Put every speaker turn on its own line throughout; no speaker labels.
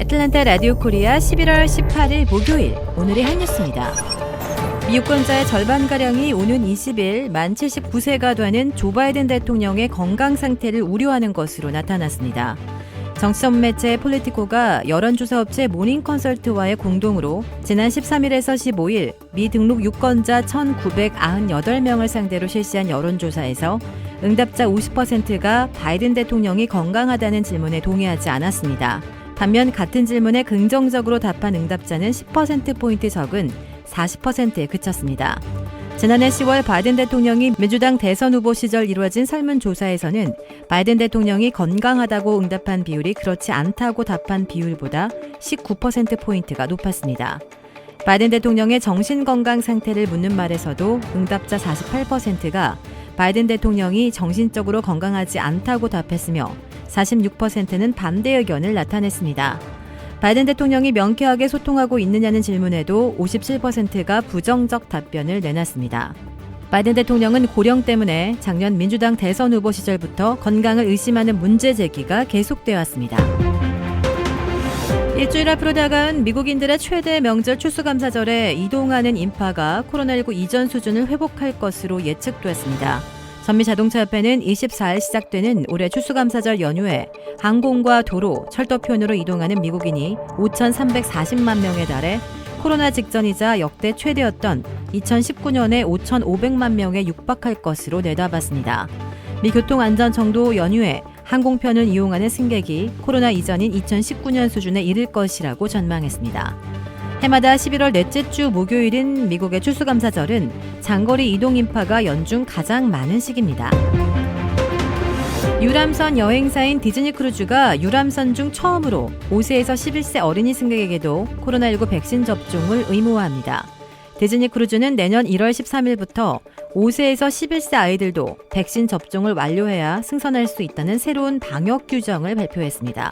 애틀랜타 라디오 코리아 11월 18일 목요일 오늘의 한 뉴스입니다. 미유권자의 절반가량이 오는 20일 만 79세가 되는 조 바이든 대통령의 건강 상태를 우려하는 것으로 나타났습니다. 정치전 매체 폴리티코가 여론조사업체 모닝컨설트와의 공동으로 지난 13일에서 15일 미 등록 유권자 1,998명을 상대로 실시한 여론조사에서 응답자 50%가 바이든 대통령이 건강하다는 질문에 동의하지 않았습니다. 반면 같은 질문에 긍정적으로 답한 응답자는 10%포인트 적은 40%에 그쳤습니다. 지난해 10월 바이든 대통령이 민주당 대선 후보 시절 이루어진 설문조사에서는 바이든 대통령이 건강하다고 응답한 비율이 그렇지 않다고 답한 비율보다 19%포인트가 높았습니다. 바이든 대통령의 정신건강 상태를 묻는 말에서도 응답자 48%가 바이든 대통령이 정신적으로 건강하지 않다고 답했으며 46%는 반대 의견을 나타냈습니다. 바이든 대통령이 명쾌하게 소통하고 있느냐는 질문에도 57%가 부정적 답변을 내놨습니다. 바이든 대통령은 고령 때문에 작년 민주당 대선 후보 시절부터 건강을 의심하는 문제 제기가 계속되어 왔습니다. 일주일 앞으로 다가온 미국인들의 최대 명절 추수감사절에 이동하는 인파가 코로나19 이전 수준을 회복할 것으로 예측됐습니다. 전미자동차협회는 24일 시작되는 올해 추수감사절 연휴에 항공과 도로, 철도편으로 이동하는 미국인이 5,340만 명에 달해 코로나 직전이자 역대 최대였던 2019년에 5,500만 명에 육박할 것으로 내다봤습니다. 미 교통안전청도 연휴에 항공편을 이용하는 승객이 코로나 이전인 2019년 수준에 이를 것이라고 전망했습니다. 해마다 11월 넷째 주 목요일인 미국의 추수감사절은 장거리 이동 인파가 연중 가장 많은 시기입니다. 유람선 여행사인 디즈니 크루즈가 유람선 중 처음으로 5세에서 11세 어린이 승객에게도 코로나19 백신 접종을 의무화합니다. 디즈니 크루즈는 내년 1월 13일부터 5세에서 11세 아이들도 백신 접종을 완료해야 승선할 수 있다는 새로운 방역 규정을 발표했습니다.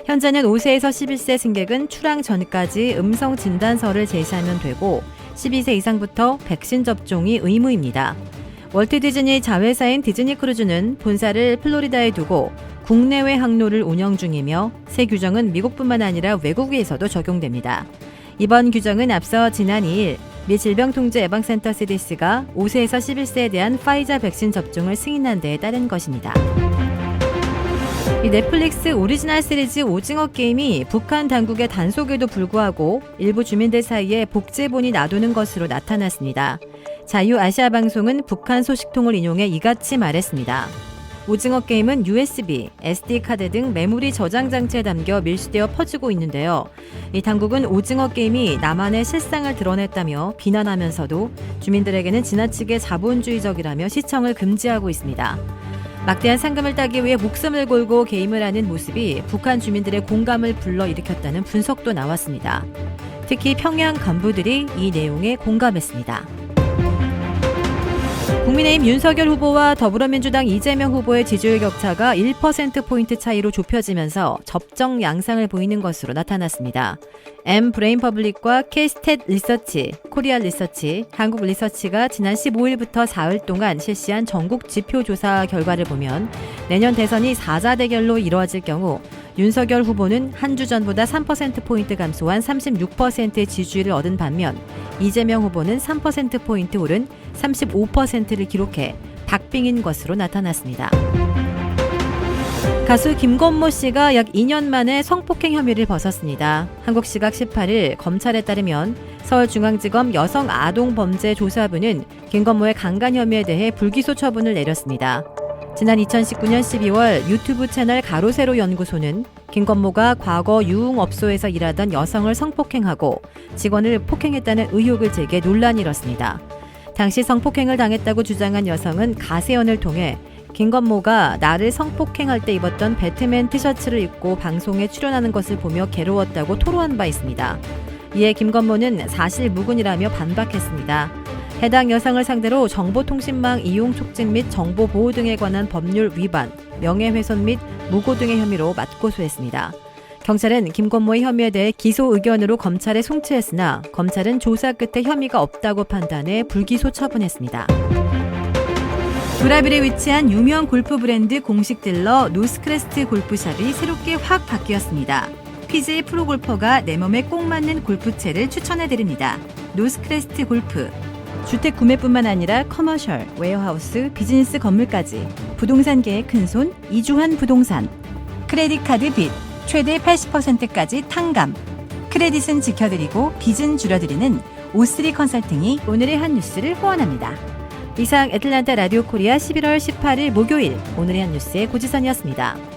현재는 5세에서 11세 승객은 출항 전까지 음성 진단서를 제시하면 되고 12세 이상부터 백신 접종이 의무입니다. 월트 디즈니 자회사인 디즈니 크루즈는 본사를 플로리다에 두고 국내외 항로를 운영 중이며 새 규정은 미국뿐만 아니라 외국에서도 적용됩니다. 이번 규정은 앞서 지난 2일 미 질병통제예방센터 CDC가 5세에서 11세에 대한 파이자 백신 접종을 승인한 데에 따른 것입니다. 이 넷플릭스 오리지널 시리즈 오징어 게임이 북한 당국의 단속에도 불구하고 일부 주민들 사이에 복제본이 나도는 것으로 나타났습니다. 자유아시아방송은 북한 소식통을 인용해 이같이 말했습니다. 오징어 게임은 USB, SD카드 등 메모리 저장 장치에 담겨 밀수되어 퍼지고 있는데요. 이 당국은 오징어 게임이 남한의 실상을 드러냈다며 비난하면서도 주민들에게는 지나치게 자본주의적이라며 시청을 금지하고 있습니다. 막대한 상금을 따기 위해 목숨을 걸고 게임을 하는 모습이 북한 주민들의 공감을 불러일으켰다는 분석도 나왔습니다. 특히 평양 간부들이 이 내용에 공감했습니다. 국민의힘 윤석열 후보와 더불어민주당 이재명 후보의 지지율 격차가 1%포인트 차이로 좁혀지면서 접정 양상을 보이는 것으로 나타났습니다. 브레인퍼블릭과 K-스탯 리서치, 코리아 리서치, 한국 리서치가 지난 15일부터 사흘 동안 실시한 전국 지표조사 결과를 보면 내년 대선이 4자 대결로 이루어질 경우 윤석열 후보는 한 주 전보다 3%포인트 감소한 36%의 지지율을 얻은 반면 이재명 후보는 3%포인트 오른 35%를 기록해 박빙인 것으로 나타났습니다. 가수 김건모 씨가 약 2년 만에 성폭행 혐의를 벗었습니다. 한국 시각 18일 검찰에 따르면 서울중앙지검 여성아동범죄조사부는 김건모의 강간 혐의에 대해 불기소 처분을 내렸습니다. 지난 2019년 12월 유튜브 채널 가로세로 연구소는 김건모가 과거 유흥업소에서 일하던 여성을 성폭행하고 직원을 폭행했다는 의혹을 제기해 논란이 일었습니다. 당시 성폭행을 당했다고 주장한 여성은 가세연을 통해 김건모가 나를 성폭행할 때 입었던 배트맨 티셔츠를 입고 방송에 출연하는 것을 보며 괴로웠다고 토로한 바 있습니다. 이에 김건모는 사실 무근이라며 반박했습니다. 해당 여성을 상대로 정보통신망 이용 촉진 및 정보보호 등에 관한 법률 위반, 명예훼손 및 무고 등의 혐의로 맞고소했습니다. 경찰은 김건모의 혐의에 대해 기소 의견으로 검찰에 송치했으나 검찰은 조사 끝에 혐의가 없다고 판단해 불기소 처분했습니다. 도라빌에 위치한 유명 골프 브랜드 공식 딜러 노스크레스트 골프샵이 새롭게 확 바뀌었습니다. PGA 프로골퍼가 내 몸에 꼭 맞는 골프채를 추천해드립니다. 노스크레스트 골프. 주택 구매뿐만 아니라 커머셜, 웨어하우스, 비즈니스 건물까지 부동산계의 큰손 이주환 부동산. 크레딧 카드 빚 최대 80%까지 탕감. 크레딧은 지켜드리고 빚은 줄여드리는 O3 컨설팅이 오늘의 한 뉴스를 후원합니다. 이상 애틀란타 라디오 코리아 11월 18일 목요일 오늘의 한 뉴스의 고지선이었습니다.